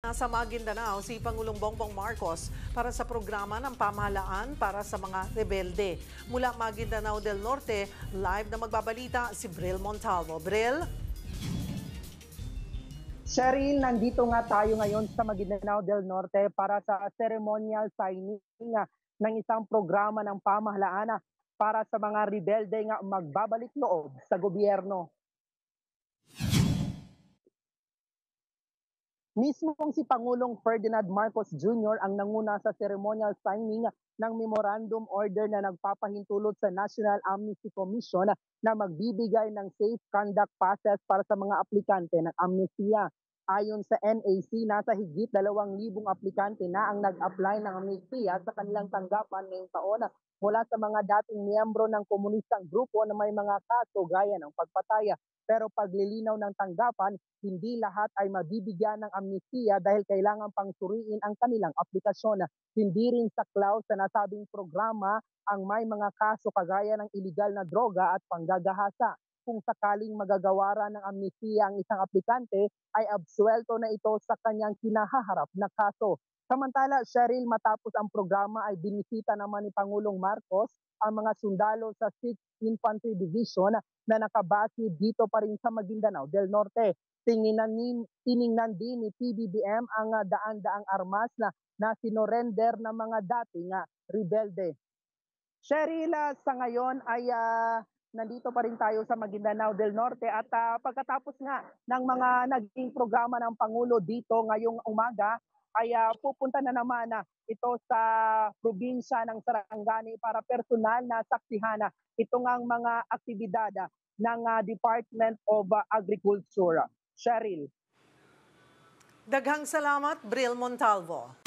Nasa Maguindanao si Pangulong Bongbong Marcos para sa programa ng pamahalaan para sa mga rebelde. Mula Maguindanao del Norte, live na magbabalita si Bril Montalvo. Bril? Cheryl, nandito nga tayo ngayon sa Maguindanao del Norte para sa ceremonial signing ng isang programa ng pamahalaan para sa mga rebelde nga magbabalik loob sa gobyerno. Mismong si Pangulong Ferdinand Marcos Jr. ang nanguna sa ceremonial signing ng memorandum order na nagpapahintulot sa National Amnesty Commission na magbibigay ng safe conduct passes para sa mga aplikante ng amnestia. Ayon sa NAC, nasa higit 2,000 aplikante na ang nag-apply ng amnestia sa kanilang tanggapan ngayong taon mula sa mga dating miyembro ng komunistang grupo na may mga kaso gaya ng pagpatay. Pero paglilinaw ng tanggapan, hindi lahat ay mabibigyan ng amnestia dahil kailangan pang suriin ang kanilang aplikasyon. Hindi rin saklaw sa nasabing programa ang may mga kaso kagaya ng iligal na droga at panggagahasa. Kung sakaling magagawaran ng amnestia ang isang aplikante, ay absuelto na ito sa kanyang kinahaharap na kaso. Samantala, Cheryl, matapos ang programa ay binisita naman ni Pangulong Marcos ang mga sundalo sa 6th Infantry Division na nakabase dito pa rin sa Maguindanao del Norte. Tiningnan din ni PBBM ang daan-daang armas na sinorender ng mga dating rebelde. Cheryl, sa ngayon ay nandito pa rin tayo sa Maguindanao del Norte at pagkatapos nga ng mga naging programa ng Pangulo dito ngayong umaga ay pupunta na naman ito sa probinsya ng Sarangani para personal na saksihan itong ang mga aktibidad ng Department of Agriculture. Cheryl. Daghang salamat, Bril Montalvo.